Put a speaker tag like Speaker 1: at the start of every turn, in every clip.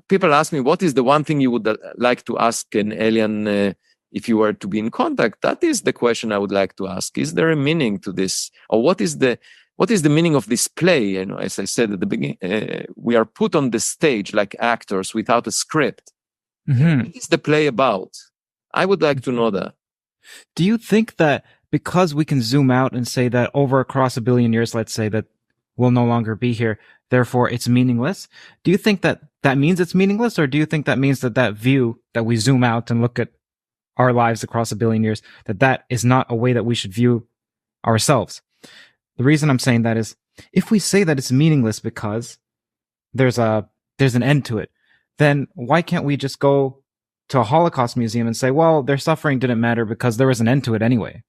Speaker 1: people ask me, what is the one thing you would like to ask an alien if you were to be in contact? That is the question I would like to ask. Is there a meaning to this? Or what is the meaning of this play? You know, as I said at the beginning, we are put on the stage like actors without a script.
Speaker 2: Mm-hmm.
Speaker 1: What is the play about? I would like to know that.
Speaker 2: Do you think that because we can zoom out and say that over across 1 billion years, let's say that we'll no longer be here, therefore it's meaningless? Do you think that that means it's meaningless, or do you think that means that that view that we zoom out and look at our lives across 1 billion years, that is not a way that we should view ourselves? The reason I'm saying that is, if we say that it's meaningless because there's an end to it, then why can't we just go to a Holocaust museum and say, well, their suffering didn't matter because there was an end to it anyway?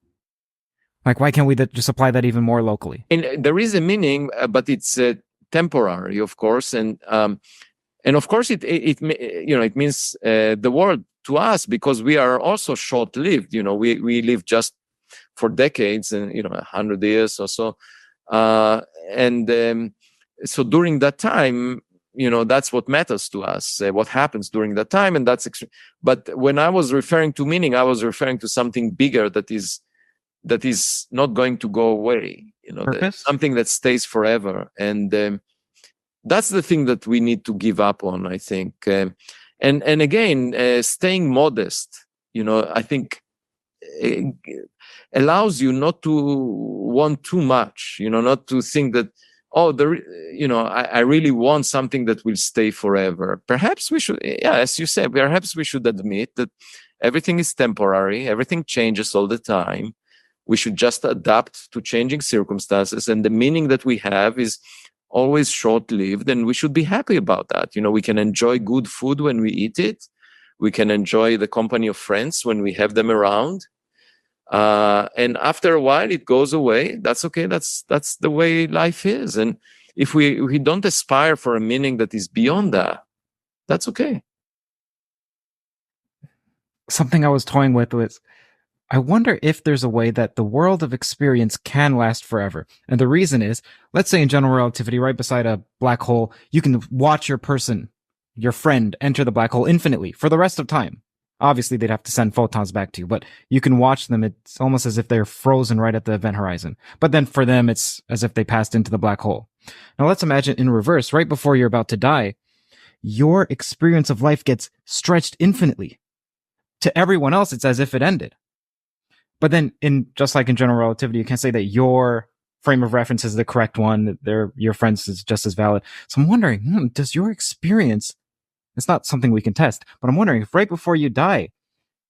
Speaker 2: Like, why can't we just apply that even more locally?
Speaker 1: And there is a meaning, but it's temporary, of course, and of course it means the world to us, because we are also short-lived. You know, we live just for decades, and 100 years or so, so during that time, that's what matters to us, what happens during that time, and that's. But when I was referring to meaning, I was referring to something bigger that is not going to go away. Something that stays forever, and that's the thing that we need to give up on, I think. And again, staying modest, I think allows you not to want too much, not to think that, I really want something that will stay forever. Perhaps we should, as you said, perhaps we should admit that everything is temporary, everything changes all the time. We should just adapt to changing circumstances, and the meaning that we have is always short-lived, and we should be happy about that. We can enjoy good food when we eat it. We can enjoy the company of friends when we have them around. And after a while, it goes away. That's okay. That's the way life is. And if we don't aspire for a meaning that is beyond that, that's okay.
Speaker 2: Something I was toying with was, I wonder if there's a way that the world of experience can last forever. And the reason is, let's say in general relativity, right beside a black hole, you can watch your friend enter the black hole infinitely for the rest of time. Obviously, they'd have to send photons back to you, but you can watch them. It's almost as if they're frozen right at the event horizon. But then for them, it's as if they passed into the black hole. Now let's imagine in reverse, right before you're about to die, your experience of life gets stretched infinitely. To everyone else, it's as if it ended. But then just like in general relativity, you can't say that your frame of reference is the correct one. Your friend's is just as valid. So I'm wondering, does your experience, it's not something we can test, but I'm wondering if right before you die,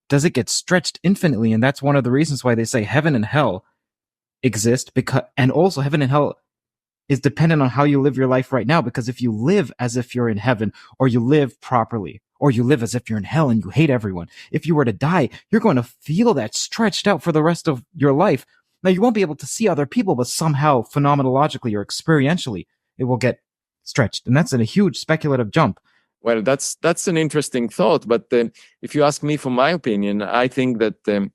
Speaker 2: does it get stretched infinitely? And that's one of the reasons why they say heaven and hell exist, and also heaven and hell is dependent on how you live your life right now. Because if you live as if you're in heaven, or you live properly, or you live as if you're in hell and you hate everyone, if you were to die, you're going to feel that stretched out for the rest of your life. Now, you won't be able to see other people, but somehow, phenomenologically or experientially, it will get stretched. And that's a huge speculative jump.
Speaker 1: Well, that's an interesting thought. But if you ask me for my opinion, I think that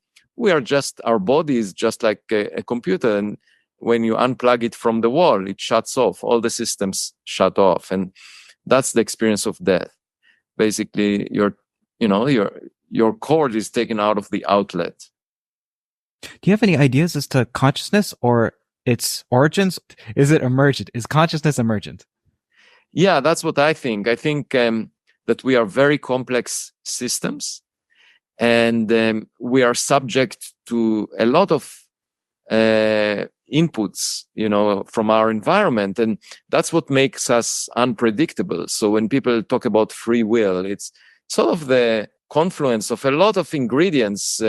Speaker 1: our body is just like a computer. And when you unplug it from the wall, it shuts off. All the systems shut off. And that's the experience of death. Basically, your cord is taken out of the outlet.
Speaker 2: Do you have any ideas as to consciousness or its origins? Is it emergent? Is consciousness emergent?
Speaker 1: Yeah, that's what I think. I think that we are very complex systems, and we are subject to a lot of inputs, from our environment, and that's what makes us unpredictable. So when people talk about free will, it's sort of the confluence of a lot of ingredients,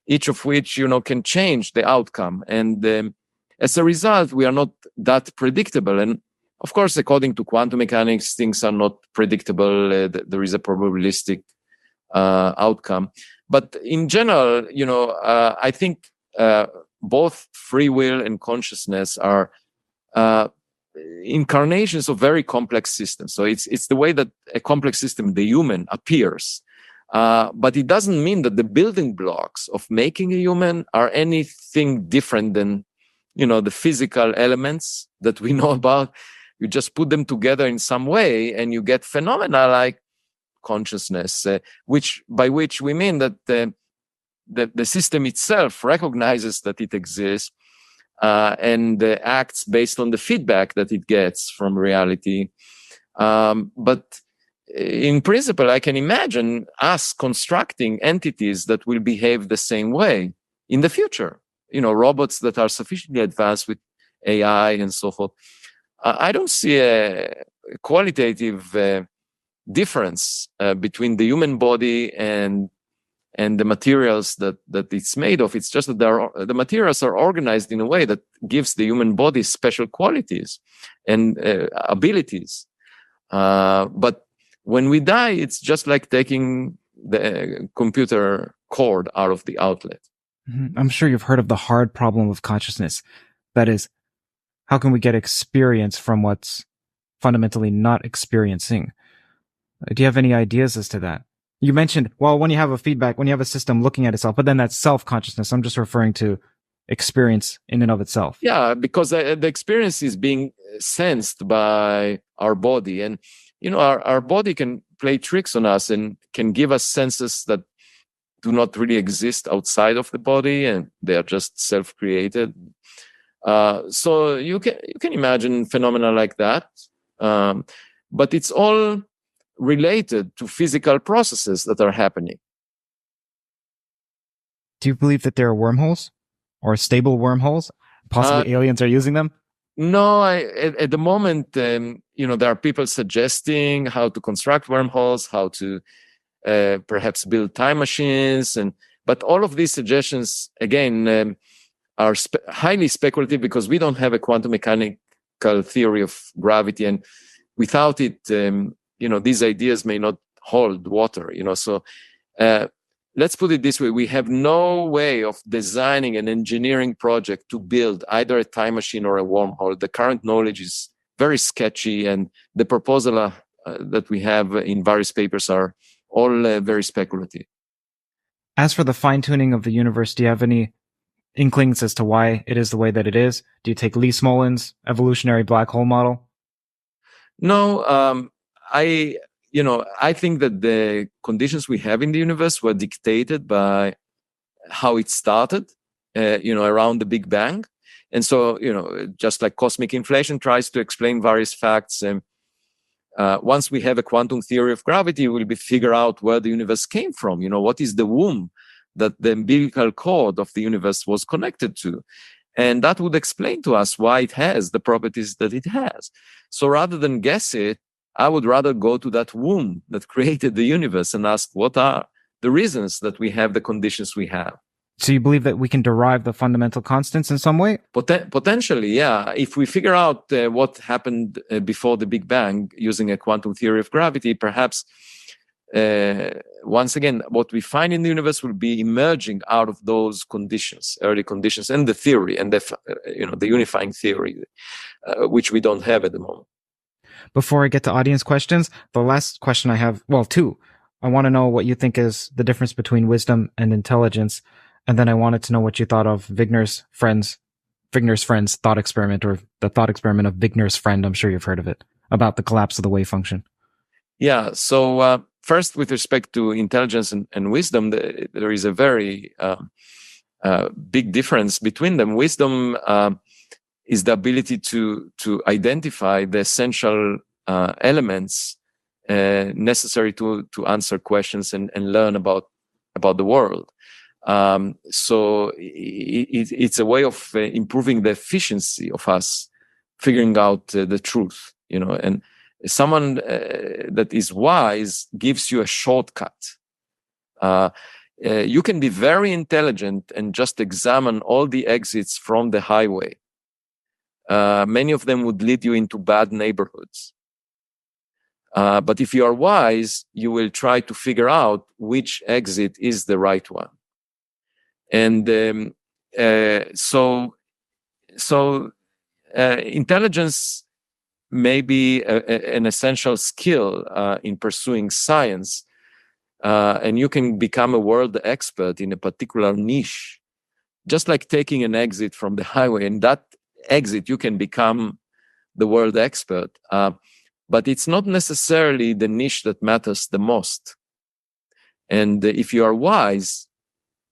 Speaker 1: each of which can change the outcome, and as a result, we are not that predictable. And of course, according to quantum mechanics, things are not predictable. There is a probabilistic outcome, but in general, I think both free will and consciousness are incarnations of very complex systems. So it's the way that a complex system, the human, appears. But it doesn't mean that the building blocks of making a human are anything different than, the physical elements that we know about. You just put them together in some way, and you get phenomena like consciousness, by which we mean that the system itself recognizes that it exists and acts based on the feedback that it gets from reality. But in principle, I can imagine us constructing entities that will behave the same way in the future. Robots that are sufficiently advanced with AI and so forth. I don't see a qualitative difference between the human body and the materials that it's made of. It's just that the materials are organized in a way that gives the human body special qualities and abilities. But when we die, it's just like taking the computer cord out of the outlet.
Speaker 2: I'm sure you've heard of the hard problem of consciousness. That is, how can we get experience from what's fundamentally not experiencing? Do you have any ideas as to that? You mentioned, well, when you have a system looking at itself, but then that's self-consciousness. I'm just referring to experience in and of itself.
Speaker 1: Yeah, because the experience is being sensed by our body. And, our body can play tricks on us and can give us senses that do not really exist outside of the body, and they are just self-created. So you can imagine phenomena like that. But it's all related to physical processes that are happening.
Speaker 2: Do you believe that there are wormholes or stable wormholes? Possibly aliens are using them?
Speaker 1: No, at the moment, there are people suggesting how to construct wormholes, how to perhaps build time machines, but all of these suggestions, again, are highly speculative because we don't have a quantum mechanical theory of gravity, and without it, these ideas may not hold water. So let's put it this way: we have no way of designing an engineering project to build either a time machine or a wormhole. The current knowledge is very sketchy, and the proposal that we have in various papers are all very speculative.
Speaker 2: As for the fine-tuning of the universe, do you have any inklings as to why it is the way that it is? Do you take Lee Smolin's evolutionary black hole model?
Speaker 1: No, I think that the conditions we have in the universe were dictated by how it started, around the Big Bang. And so, just like cosmic inflation tries to explain various facts, once we have a quantum theory of gravity, we'll figure out where the universe came from. What is the womb that the umbilical cord of the universe was connected to? And that would explain to us why it has the properties that it has. So rather than guess it, I would rather go to that womb that created the universe and ask, what are the reasons that we have the conditions we have?
Speaker 2: So you believe that we can derive the fundamental constants in some way?
Speaker 1: Potentially, yeah. If we figure out what happened before the Big Bang using a quantum theory of gravity, perhaps once again, what we find in the universe will be emerging out of those conditions, early conditions, and the theory, and the unifying theory, which we don't have at the moment.
Speaker 2: Before I get to audience questions, the last question I have, well, two. I want to know what you think is the difference between wisdom and intelligence. And then I wanted to know what you thought of Wigner's friend's thought experiment, or the thought experiment of Wigner's friend. I'm sure you've heard of it, about the collapse of the wave function.
Speaker 1: Yeah. So first, with respect to intelligence and wisdom, there is a very big difference between them. Wisdom is the ability to identify the essential elements necessary to answer questions and learn about the world. So it's a way of improving the efficiency of us figuring out the truth, and someone that is wise gives you a shortcut. You can be very intelligent and just examine all the exits from the highway. Many of them would lead you into bad neighborhoods. But if you are wise, you will try to figure out which exit is the right one. And so intelligence may be an essential skill in pursuing science, and you can become a world expert in a particular niche, just like taking an exit from the highway. And that exit, you can become the world expert. But it's not necessarily the niche that matters the most. And if you are wise,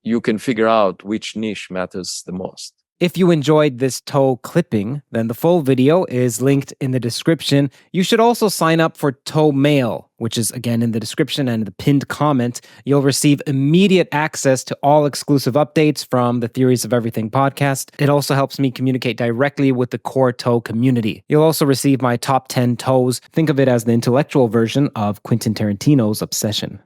Speaker 1: you can figure out which niche matters the most.
Speaker 3: If you enjoyed this toe clipping, then the full video is linked in the description. You should also sign up for Toe Mail, which is again in the description and the pinned comment. You'll receive immediate access to all exclusive updates from the Theories of Everything podcast. It also helps me communicate directly with the core toe community. You'll also receive my top 10 toes. Think of it as the intellectual version of Quentin Tarantino's Obsession.